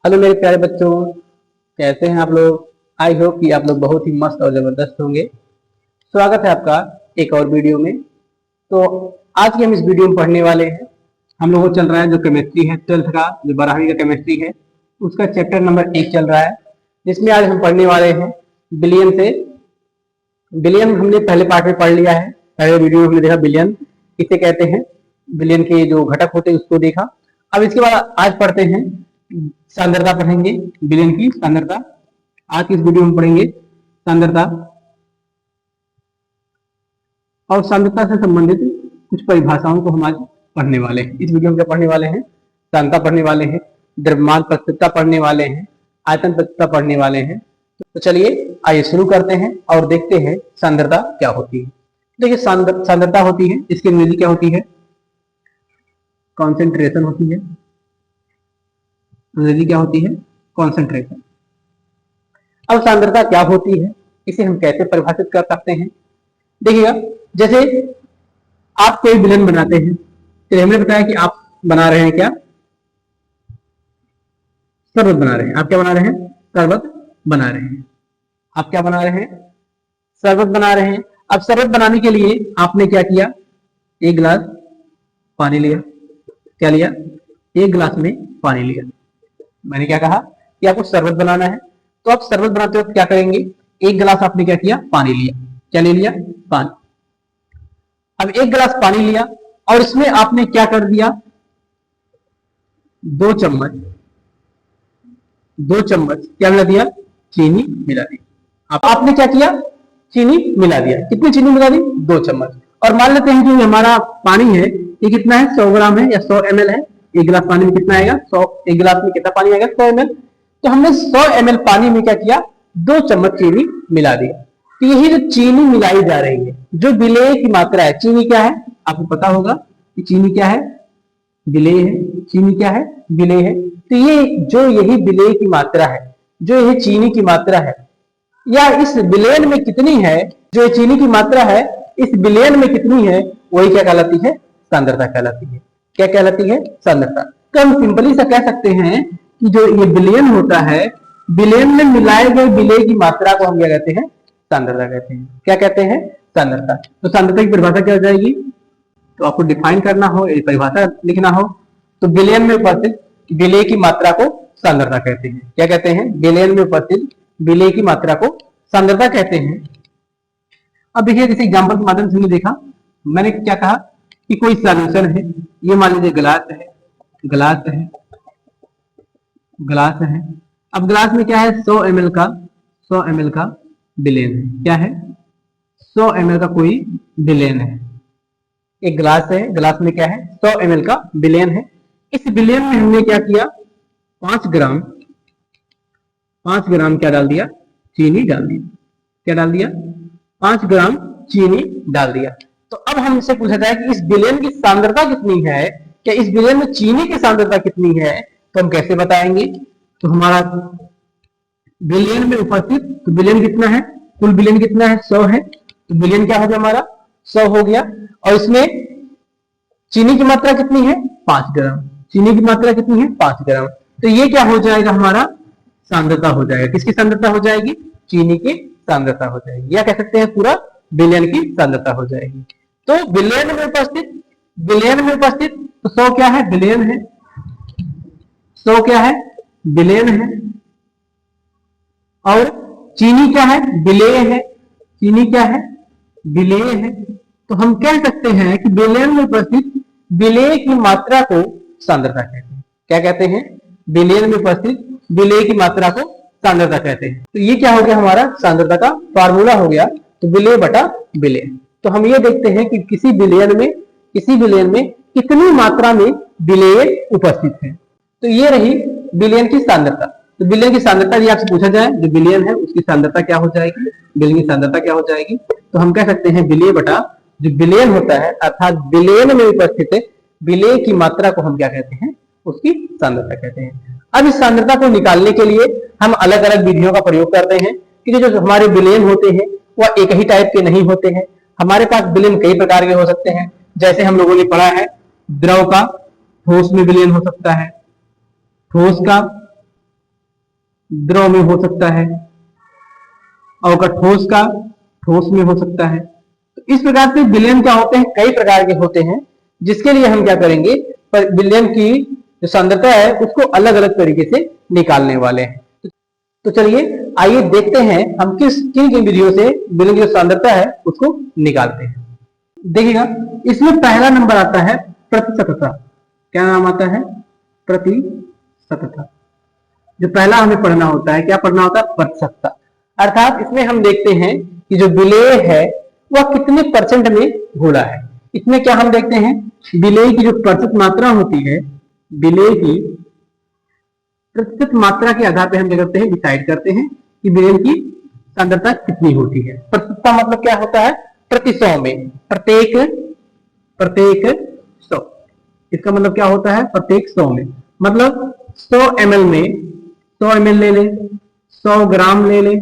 Hello मेरे प्यारे बच्चों, कैसे हैं आप लोग। आई होप कि आप लोग बहुत ही मस्त और ज़बरदस्त होंगे। स्वागत है आपका एक और वीडियो में। तो आज की हम इस वीडियो में पढ़ने वाले हैं, हम लोगों को चल रहा है जो केमिस्ट्री है 12th का, जो 12वीं का केमिस्ट्री है उसका चैप्टर नंबर 1 चल रहा है, जिसमें आज हम पढ़ने वाले हैं बिलियन से। बिलियन हमने पहले पार्ट में पढ़ लिया है, पहले वीडियो में हमने देखा बिलियन किसे कहते हैं, बिलियन के जो घटक होते हैं उसको देखा। अब इसके बाद आज पढ़ते हैं सांद्रता, पढ़ेंगे बिलियन की सांद्रता। आज की इस वीडियो में पढ़ेंगे सांद्रता और सांद्रता से संबंधित कुछ परिभाषाओं को हम आज पढ़ने वाले हैं। इस वीडियो में क्या पढ़ने वाले हैं, सांद्रता पढ़ने वाले हैं, द्रव्यमान प्रतिशतता पढ़ने वाले हैं, आयतन प्रतिशतता पढ़ने वाले हैं। तो चलिए आइए शुरू करते हैं और देखते हैं सांद्रता क्या होती है। देखिए सांद्रता होती है, इसकी अंग्रेजी क्या होती है, कॉन्सेंट्रेशन होती है। अंग्रेजी क्या होती है, कॉन्सेंट्रेशन। अब सांद्रता क्या होती है, इसे हम कैसे परिभाषित कर सकते हैं। देखिएगा, जैसे आप कोई विलयन बनाते हैं, तो हमने बताया कि आप बना रहे हैं क्या, शरबत बना रहे हैं। आप क्या बना रहे हैं, शरबत बना रहे हैं। आप क्या बना रहे हैं, शरबत बना रहे हैं। अब शरबत बनाने के लिए आपने क्या किया, एक गिलास पानी लिया। क्या लिया, एक गिलास में पानी लिया। मैंने क्या कहा कि आपको शरबत बनाना है, तो आप शरबत बनाते वक्त क्या करेंगे, एक गिलास आपने क्या किया, पानी लिया। क्या ले लिया, पानी। अब एक गिलास पानी लिया और इसमें आपने क्या कर दिया, 2 चम्मच क्या मिला दिया, चीनी मिला दी। अब आपने क्या किया, चीनी मिला दिया। कितनी चीनी मिला दी, 2 चम्मच। और मान लेते हैं कि हमारा पानी है ये कितना है, 100 ग्राम है या 100 ml है। एक गिलास पानी में कितना आएगा, 100। एक गिलास में कितना पानी आएगा, 100 ml। तो हमने 100 ml पानी में क्या किया, 2 चम्मच चीनी मिला दिया। तो यही जो चीनी मिलाई जा रही है, जो विलेय की मात्रा है, चीनी क्या है आपको पता होगा कि चीनी क्या है, विलेय है। चीनी क्या है, विलेय है। तो ये जो यही विलेय की मात्रा है, जो यही चीनी की मात्रा है, या इस विलयन में कितनी है, जो ये चीनी की मात्रा है इस विलयन में कितनी है, वही क्या कहलाती है, सांद्रता कहलाती है। क्या कहलाती है, सांद्रता। तो हम सिंपली सा कह सकते हैं कि जो ये विलयन होता है, विलयन में मिलाए गए विलेय की मात्रा को हम क्या कहते हैं, सांद्रता कहते हैं। क्या कहते हैं, सांद्रता। तो सांद्रता की परिभाषा क्या हो जाएगी, तो आपको डिफाइन करना हो, परिभाषा लिखना हो, तो विलयन में उपस्थित विलेय की मात्रा को सांद्रता कहते हैं। क्या कहते हैं, विलयन में उपस्थित विलेय की मात्रा को सांद्रता कहते हैं। अब देखिए, जैसे एग्जांपल के माध्यम से हमने देखा, मैंने क्या कहा कि कोई सॉल्यूशन है, ये मान लीजिए गिलास है, गिलास है, गिलास है। अब गिलास में क्या है, 100 ml का विलेन है। क्या है, 100 ml का कोई विलेन है। एक गिलास है, गिलास में क्या है, 100 ml का विलेन है। इस विलेन में हमने क्या किया, 5 ग्राम क्या डाल दिया, चीनी डाल दी। क्या डाल दिया, 5 ग्राम चीनी डाल दिया। तो अब हमसे पूछा जाए कि इस विलयन की सांद्रता कितनी है, क्या इस विलयन में चीनी की सांद्रता कितनी है, तो हम कैसे बताएंगे। तो हमारा विलयन में उपस्थित, तो विलयन कितना है, कुल विलयन कितना है, 100 है। तो विलयन क्या हो गया, हमारा 100 हो गया। और इसमें चीनी की मात्रा कितनी है, 5 ग्राम। चीनी की मात्रा कितनी है, 5 ग्राम। तो ये क्या हो जाएगा, हमारा सांद्रता हो जाएगा। किसकी सांद्रता हो जाएगी, चीनी की सांद्रता हो जाएगी, या कह सकते हैं पूरा विलयन की सांद्रता हो जाएगी। तो विलयन में उपस्थित, विलयन में उपस्थित, तो 100 क्या है, विलयन है। 100 क्या है, विलयन है। और चीनी क्या है, विलेय है। चीनी क्या है, विलेय है। तो हम कह सकते हैं कि विलयन में उपस्थित विलेय की मात्रा को सांद्रता कहते हैं। क्या कहते हैं, विलयन में उपस्थित विलेय की मात्रा को सांद्रता कहते हैं। तो ये क्या हो गया, हमारा सांद्रता का फार्मूला हो गया, तो विलेय बटा विलेय। तो हम ये देखते हैं कि किसी विलयन में कितनी मात्रा में विलेय उपस्थित है। तो ये रही विलयन की सांद्रता। तो विलयन की सांद्रता यदि आपसे पूछा जाए, जो विलयन है उसकी सांद्रता क्या हो जाएगी, विलयन की सांद्रता क्या हो जाएगी, तो हम कह सकते हैं विलेय बटा जो विलयन होता है, अर्थात विलयन में उपस्थित विलेय की मात्रा को हम क्या कहते हैं, उसकी सांद्रता कहते हैं। अब इस सांद्रता को निकालने के लिए हम अलग अलग विधियों का प्रयोग करते हैं, कि जो हमारे विलयन होते हैं वह एक ही टाइप के नहीं होते हैं। हमारे पास विलयन कई प्रकार के हो सकते हैं। जैसे हम लोगों ने पढ़ा है, द्रव का ठोस में विलयन हो सकता है, ठोस का द्रव में हो सकता है, और ठोस का ठोस में हो सकता है। तो इस प्रकार से विलयन क्या होते हैं, कई प्रकार के होते हैं, जिसके लिए हम क्या करेंगे, पर विलयन की जो सांद्रता है उसको अलग अलग तरीके से निकालने वाले हैं। तो चलिए आइए देखते हैं हम किन किन विधियों से विलयन की जो सांद्रता है उसको निकालते हैं। देखिएगा, इसमें पहला नंबर आता है प्रतिशतता। क्या नाम आता है, प्रतिशतता। जो पहला हमें पढ़ना होता है, क्या पढ़ना होता है, प्रतिशतता। अर्थात इसमें हम देखते हैं कि जो विलेय है वह कितने परसेंट में घोला है। इसमें क्या हम देखते हैं, विलेय की जो प्रतिशत मात्रा होती है, विलेय की प्रतिशत मात्रा के आधार पर हम क्या करते हैं, डिसाइड करते हैं कि विलेय की सांद्रता कितनी होती है। प्रतिशतता मतलब क्या होता है, प्रति 100 में, प्रत्येक 100। इसका मतलब क्या होता है, प्रत्येक 100 में, मतलब 100 ml में 100 ml ले ले, 100 ग्राम ले ले,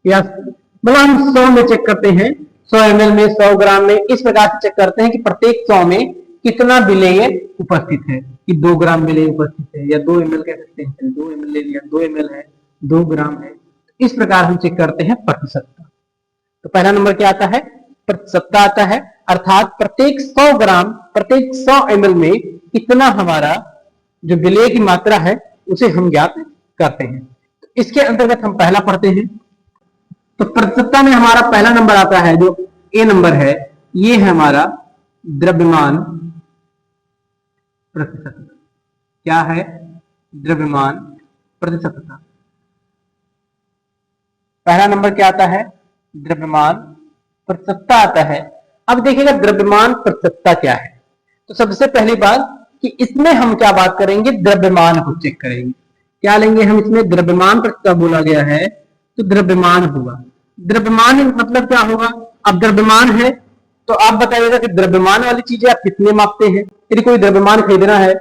या मतलब हम 100 में चेक करते हैं, 100 ml में, 100 ग्राम में, इस प्रकार से चेक करते हैं कि प्रत्येक 100 में कितना विलेय उपस्थित है, कि 2 ग्राम विलेय उपस्थित है, या 2 ml कह सकते हैं, 2 ml ले लिया, 2 ml है, 2 ग्राम है। इस प्रकार हम चेक करते हैं प्रतिशतता। तो पहला नंबर क्या आता है, प्रतिशतता आता है, अर्थात प्रत्येक 100 ग्राम, प्रत्येक 100 ml में इतना हमारा जो विलेय की मात्रा है उसे हम ज्ञात करते हैं। तो इसके अंतर्गत हम पहला पढ़ते हैं। तो प्रतिशतता में हमारा पहला नंबर आता है, जो ए नंबर है, ये है हमारा द्रव्यमान प्रतिशतता। क्या है, द्रव्यमान प्रतिशतता। पहला नंबर क्या आता है, द्रव्यमान प्रतिशतता आता है। अब देखिएगा द्रव्यमान प्रतिशतता क्या है। तो सबसे पहली बात कि इसमें हम क्या बात करेंगे, द्रव्यमान को चेक करेंगे। क्या लेंगे हम, इसमें द्रव्यमान प्रतिशतता बोला गया है, तो द्रव्यमान होगा। द्रव्यमान मतलब क्या होगा, अब द्रव्यमान है तो आप बताइएगा कि द्रव्यमान वाली चीजें आप कितने मापते हैं। यदि कोई द्रव्यमान खरीदना है,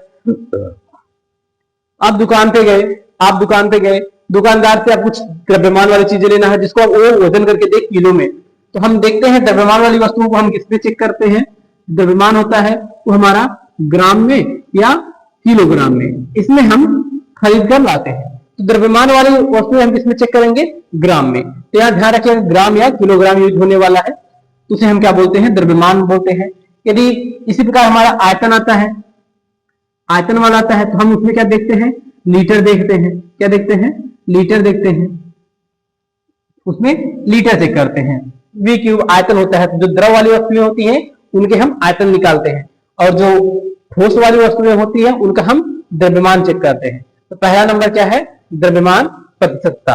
आप दुकान पे गए, दुकानदार से आप कुछ द्रव्यमान वाली चीजें लेना है, जिसको आप वजन करके देख किलो में, तो हम देखते हैं द्रव्यमान वाली वस्तुओं को हम किसमें चेक करते हैं, द्रव्यमान होता है वो हमारा ग्राम में या किलोग्राम में, इसमें हम खरीद कर लाते हैं। तो द्रव्यमान वाली वस्तुएं हम किसमें चेक करेंगे, ग्राम में। तो यहाँ ध्यान रखिएगा ग्राम या किलोग्राम यूज होने वाला है, तो उसे हम क्या बोलते हैं, द्रव्यमान बोलते हैं। यदि इसी प्रकार हमारा आयतन आता है, आयतन वाला आता है, तो हम उसमें क्या देखते हैं, लीटर देखते हैं। क्या देखते हैं, लीटर देखते हैं, उसमें लीटर चेक करते हैं। वी क्यूब आयतन होता है, तो जो द्रव वाली वस्तुएं होती हैं उनके हम आयतन निकालते हैं, और जो ठोस वाली वस्तुएं होती हैं उनका हम द्रव्यमान चेक करते हैं। तो पहला नंबर क्या है, द्रव्यमान प्रतिशतता।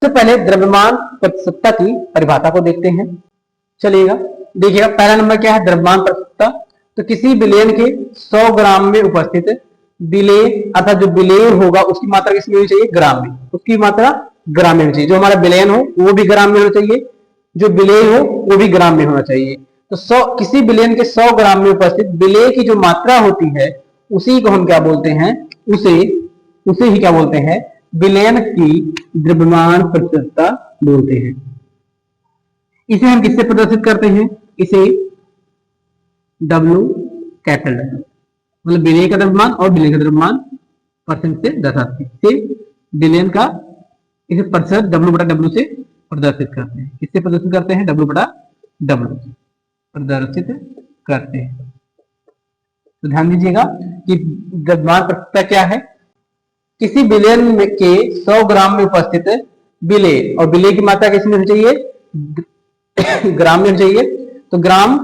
तो पहले द्रव्यमान प्रतिशतता की परिभाषा को देखते हैं। चलिएगा, देखिएगा पहला नंबर क्या है, द्रव्यमान प्रतिशतता। तो किसी विलेयन के 100 ग्राम में उपस्थित विलेय, अर्थात जो विलेय होगा उसकी मात्रा किसमें होनी चाहिए, ग्राम में, उसकी मात्रा ग्राम में होनी चाहिए। जो हमारा विलयन हो वो भी ग्राम में होना चाहिए, जो विलेय हो वो भी ग्राम में होना चाहिए। तो 100 किसी विलयन के 100 ग्राम में उपस्थित विलेय की जो मात्रा होती है उसी को हम क्या बोलते हैं, उसे ही क्या बोलते हैं, विलयन की द्रव्यमान प्रतिशतता बोलते हैं। इसे हम किससे प्रदर्शित करते हैं, इसे W कैपिटल W, मतलब विलेय का द्रव्यमान और विलयन का द्रव्यमान परसेंट से दर्शाते हैं। विलयन का इसे प्रतिशत W बटा W से प्रदर्शित करते हैं। किससे प्रदर्शित करते हैं, W बटा W से प्रदर्शित करते हैं। तो ध्यान दीजिएगा कि द्रव्यमान प्रतिशतता क्या है, किसी विलयन के 100 ग्राम में उपस्थित विलेय, और विलेय की मात्रा किसमें होनी चाहिए, ग्राम में होनी चाहिए। तो ग्राम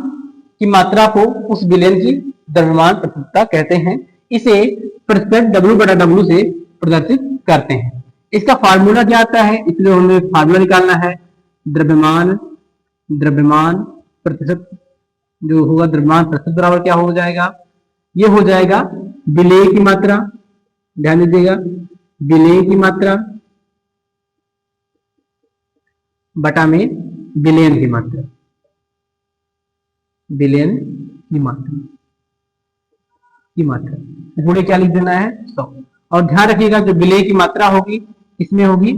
की मात्रा को उस विलयन की द्रव्यमान प्रतिशतता कहते हैं। इसे प्रतिशत W बटा W से प्रदर्शित करते हैं। इसका फार्मूला क्या आता है, इसलिए हमें फार्मूला निकालना है। द्रव्यमान प्रतिशत जो होगा, द्रव्यमान प्रतिशत बराबर क्या हो जाएगा, ये हो जाएगा विलेय की मात्रा, ध्यान दीजिएगा, विलेय की मात्रा बटा में विलयन की मात्रा, विलयन की मात्रा गुणे क्या लिख देना है, 100। और ध्यान रखिएगा जो विलेय की मात्रा होगी किसमें होगी,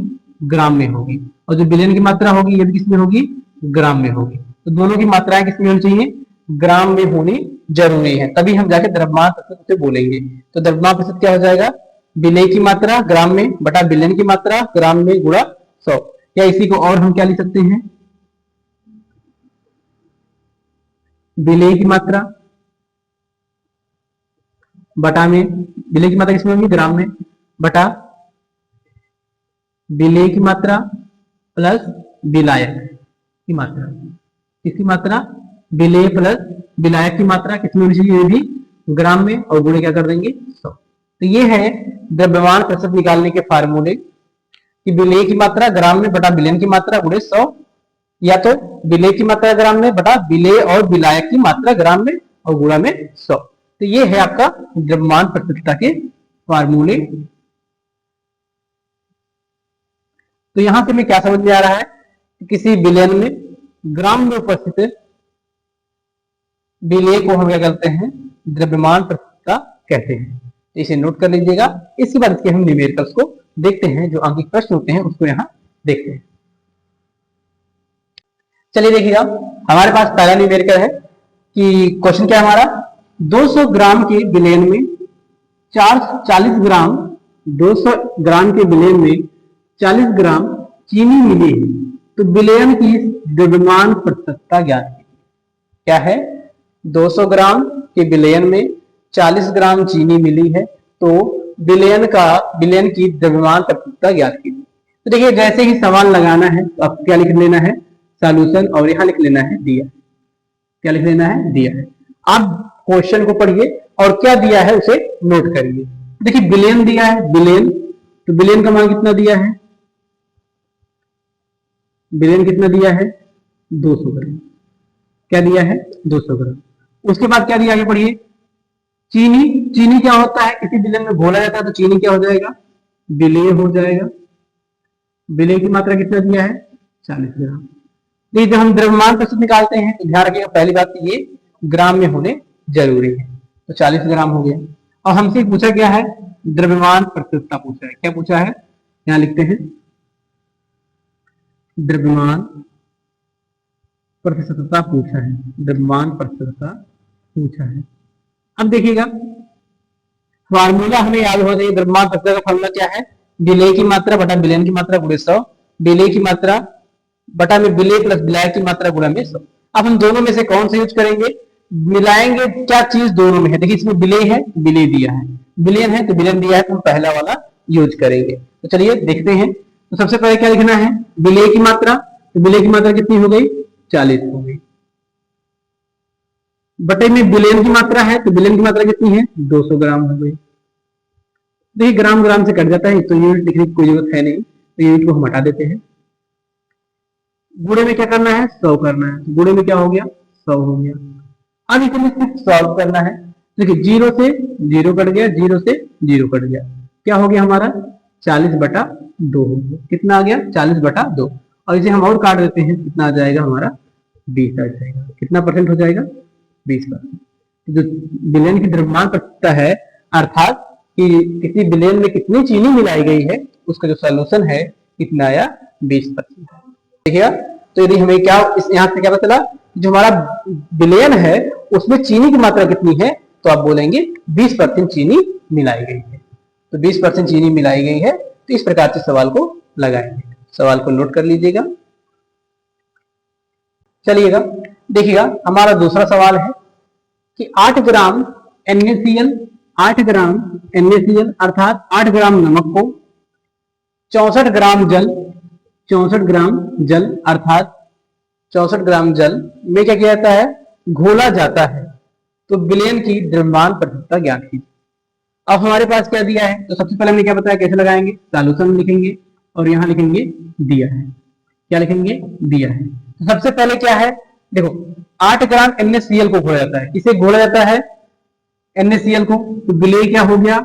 ग्राम में होगी, और जो विलयन की मात्रा होगी ये भी किसमें होगी, ग्राम में होगी। तो दोनों की मात्राएं किसमें होनी चाहिए, ग्राम में होनी जरूरी है, तभी हम जाके द्रव्यमान प्रतिशत उसे बोलेंगे। तो द्रव्यमान प्रतिशत क्या हो जाएगा, विलेय की मात्रा ग्राम में बटा विलयन की मात्रा ग्राम में गुणा 100। या इसी को और हम क्या लिख सकते हैं, विलेय की मात्रा बटा में, विलेय की मात्रा किसमें होगी, ग्राम में, बटा विलेय की मात्रा प्लस विलायक की मात्रा। किसकी मात्रा, विलेय प्लस विलायक की मात्रा किसमें होनी चाहिए, भी ग्राम में, और गुणे क्या कर देंगे 100। तो ये है द्रव्यमान प्रतिशत निकालने के फार्मूले कि विलेय की मात्रा ग्राम में बटा विलयन की मात्रा गुणे 100, या तो विलेय की मात्रा ग्राम में बटा विलेय और विलायक की मात्रा ग्राम में और गुणा में 100। तो ये है आपका द्रव्यमान प्रतिशतता के फार्मूले। तो यहां से हमें क्या समझ में आ रहा है कि किसी विलयन में ग्राम में उपस्थित विलेय को हम क्या करते हैं, द्रव्यमान प्रतिशतता कहते हैं। तो इसे नोट कर लीजिएगा। इसके बाद इसके हम न्यूमेरिकल्स को देखते हैं, जो अंकित प्रश्न होते हैं उसको यहाँ देखते हैं। चलिए देखिएगा, हमारे पास पहला न्यूमेरिकल है कि क्वेश्चन क्या है हमारा, 200 ग्राम के विलयन में 40 ग्राम, 200 ग्राम के विलयन में 40 ग्राम चीनी मिली है, तो विलयन की द्रव्यमान प्रतिशतता ज्ञात कीजिए। क्या है, 200 ग्राम के विलयन में 40 ग्राम चीनी मिली है, तो विलयन की द्रव्यमान प्रतिशतता ज्ञात कीजिए। तो देखिए, जैसे ही सवाल लगाना है तो आपको क्या लिख लेना है, सॉल्यूशन, और यहां लिख लेना है दिया। क्या लिख लेना है, दिया है। आप क्वेश्चन को पढ़िए और क्या दिया है उसे नोट करिए। देखिए विलयन दिया है, विलयन, तो विलयन का मान कितना दिया है, विलयन कितना दिया है, 200 ग्राम। क्या दिया है, 200 ग्राम। उसके बाद क्या दिया, आगे पढ़िए, चीनी। चीनी क्या होता है, किसी विलयन में घोला जाता है तो चीनी क्या हो जाएगा, विलेय हो जाएगा। विलेय की मात्रा कितना दिया है, 40 ग्राम। देखिए जब हम द्रव्यमान प्रतिशत निकालते हैं तो ध्यान रखिएगा, पहली बात तो ये ग्राम में होने जरूरी है। तो 40 ग्राम हो गया। और हमसे पूछा क्या है, द्रव्यमान प्रतिशतता पूछा है। क्या पूछा है, यहां लिखते हैं द्रव्यमान प्रतिशतता पूछा है, द्रव्यमान प्रतिशतता पूछा है। अब देखिएगा, फार्मूला हमें याद होना चाहिए। द्रव्यमान प्रतिशतता का फार्मूला क्या है, विलेय की मात्रा बटा विलयन की मात्रा गुणे 100, विलेय की मात्रा बटा में विलेय प्लस विलायक की मात्रा गुणा में 100। अब हम दोनों में से कौन सा यूज करेंगे, मिलाएंगे क्या चीज दोनों में है। देखिए इसमें विलेय है, विलेय दिया है, विलयन है तो विलयन दिया है, तो हम पहला वाला यूज करेंगे। तो चलिए देखते हैं। तो सबसे पहले क्या लिखना है, विलेय की मात्रा। तो विलेय की मात्रा कितनी हो गई, 40 हो गई। बटे में विलयन की मात्रा है, तो विलयन की मात्रा कितनी है, 200 ग्राम हो गई। देखिए ग्राम ग्राम से कट जाता है, तो यूनिट लिखने की कोई जरूरत है नहीं, तो यूनिट को हम हटा देते हैं। गुणे में क्या करना है, 100 करना है। तो गुणे में क्या हो गया, 100 हो गया। अब इसे सिर्फ सॉल्व करना है। देखिए 0 से 0 कट गया, 0 से 0 कट गया, क्या हो गया हमारा 40/2 हो गया। कितना आ गया, 40/2। और इसे हम और काट देते हैं, कितना आ जाएगा हमारा 20 आ जाएगा। कितना परसेंट हो जाएगा, 20%। जो विलयन की द्रव्यमान प्रतिशतता है, अर्थात कि किसी विलयन में कितनी चीनी मिलाई गई है, उसका जो सॉल्यूशन है कितना आया, 20%। देखिएगा, तो यदि हमें क्या इस यहां से क्या पता चला, जो हमारा विलयन है उसमें चीनी की मात्रा कितनी है, तो आप बोलेंगे 20% चीनी मिलाई गई है। तो 20% चीनी मिलाई गई है, तो इस प्रकार से सवाल को लगाएंगे। सवाल को नोट कर लीजिएगा। चलिएगा देखिएगा, हमारा दूसरा सवाल है कि 8 ग्राम NaCl, 8 ग्राम NaCl अर्थात 8 ग्राम नमक को 64 ग्राम जल, 64 ग्राम जल अर्थात 64 ग्राम जल में क्या किया जाता है, घोला जाता है। तो विलयन की द्रव्यमान प्रतिशतता ज्ञात कीजिए। अब हमारे पास क्या दिया है, तो सबसे पहले हमने क्या बताया, कैसे लगाएंगे, सॉल्यूशन लिखेंगे और यहां लिखेंगे दिया है। क्या लिखेंगे, दिया है। तो सबसे पहले क्या है, देखो 8 ग्राम NaCl को घोला जाता है। किसे घोला जाता है, NaCl को। तो विलेय क्या हो गया,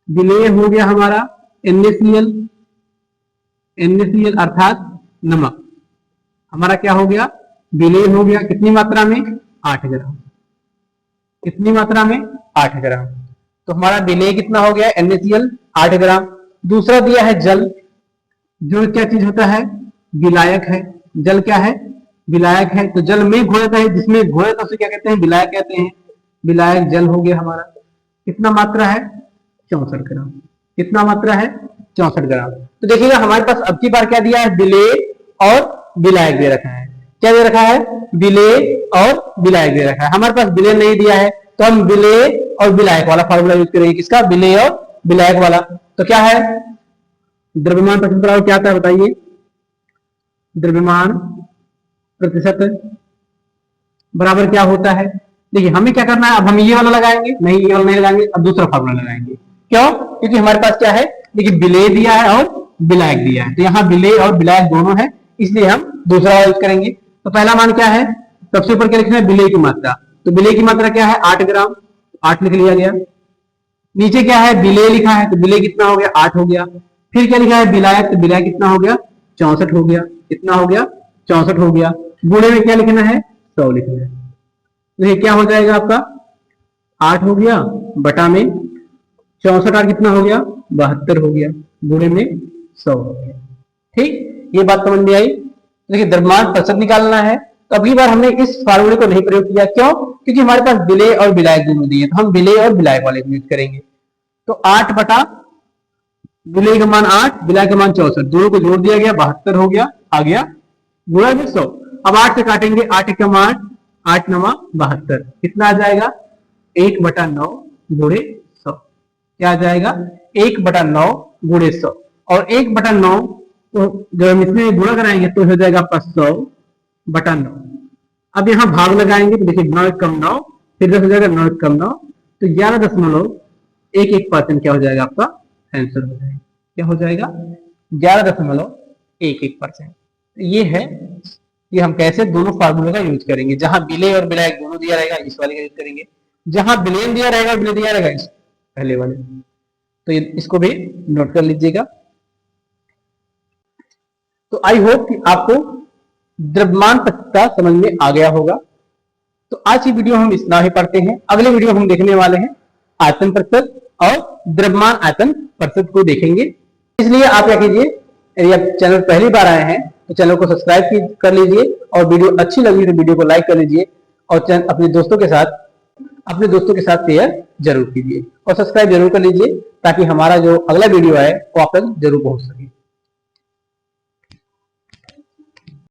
विलेय हो गया हमारा NaCl, NaCl अर्थात नमक। हमारा क्या हो गया, विलेय हो गया, कितनी मात्रा में, 8 ग्राम। कितनी मात्रा में, 8 ग्राम। तो हमारा विलेय कितना हो गया, NaCl 8 ग्राम। दूसरा दिया है जल, जो क्या चीज होता है, विलायक है। जल क्या है, विलायक है तो जल में घोलता है, जिसमें घोलता है उसे क्या कहते हैं, विलायक कहते हैं। विलायक जल हो गया हमारा। कितना मात्रा है, 64 ग्राम। कितना मात्रा है, 64 ग्राम। तो देखिएगा हमारे पास अब की बार क्या दिया है, विलेय और विलायक दे रखा है। क्या दे रखा है, विलेय और विलायक दे रखा है। हमारे पास विलेय नहीं दिया है तो हम विलेय और विलायक वाला फॉर्मूला यूज करेंगे। किसका, विलेय और विलायक वाला। तो क्या है, द्रव्यमान प्रतिशत बराबर क्या आता है बताइए, द्रव्यमान प्रतिशत बराबर क्या होता है। देखिए हमें क्या करना है, अब हम ये वाला लगाएंगे, नहीं ये वाला नहीं लगाएंगे, अब दूसरा फॉर्मूला लगाएंगे। क्यों, क्योंकि हमारे पास क्या है, देखिए विलेय दिया है और विलायक दिया है, तो यहाँ विलेय और विलायक दोनों है, इसलिए हम दूसरा यूज करेंगे। तो पहला मान क्या है, सबसे ऊपर क्या लिखना है, विलेय की मात्रा। तो विलेय की मात्रा क्या है, 8 ग्राम, 8 लिख लिया गया। नीचे क्या है, विलेय लिखा है तो विलेय कितना हो गया, 8 हो गया। फिर क्या लिखा है, विलायक, तो विलायक कितना हो गया, 64 हो गया। कितना हो गया, 64 हो गया। गुणे में क्या लिखना है, 100 लिखना है। तो ये क्या हो जाएगा आपका, 8 हो गया बटा में 64, 8 कितना हो गया, 72 हो गया, गुणे में 100 हो गया। ठीक, ये बात समझ में आई। देखिए द्रव्यमान प्रतिशत निकालना है, तो अगली बार हमने इस फार्मूले को नहीं प्रयोग किया। क्यों, क्योंकि हमारे पास विलेय और विलायक दोनों दिए, तो हम विलेय और विलायक वाले यूज करेंगे। तो 8 बटा विलेय का मान 8, विलायक का मान 64, दोनों को जोड़ दिया गया, 72 हो गया, आ गया गुणा में 100। अब 8 से काटेंगे, 8 का मान 8 9 72, कितना आ जाएगा, 1 बटा 9 गुणे 100। क्या आ जाएगा, 1 बटा 9 गुणे 100। और 1 बटा 9 तो जब हम इसमें गुणा कराएंगे तो हो जाएगा आपका 100 बटा 9। अब यहाँ भाग लगाएंगे तो देखिए 9 कम 9, फिर 10 हो जाएगा 9 कम 9, तो 11.11% क्या हो जाएगा आपका आंसर हो जाएगा। क्या हो जाएगा, 11.11%। ये है कि हम कैसे दोनों फार्मूले का यूज करेंगे। जहां विलेय और विलायक दोनों दिया रहेगा इस वाले का यूज करेंगे, जहां विलेय दिया रहेगा विलेय दिया रहेगा इस पहले वाले। तो इसको भी नोट कर लीजिएगा। तो आई होप कि आपको द्रव्यमान प्रतिशत समझ में आ गया होगा। तो आज की वीडियो हम इतना ही पढ़ते हैं। अगले वीडियो हम देखने वाले हैं आयतन प्रतिशत और द्रव्यमान आयतन प्रतिशत को देखेंगे। इसलिए आप क्या कीजिए, यदि आप चैनल पहली बार आए हैं तो चैनल को सब्सक्राइब कर लीजिए, और वीडियो अच्छी लगी तो वीडियो को लाइक कर लीजिए, और अपने दोस्तों के साथ शेयर जरूर कीजिए, और सब्सक्राइब जरूर कर लीजिए ताकि हमारा जो अगला वीडियो है वो आप तक जरूर पहुंच सके।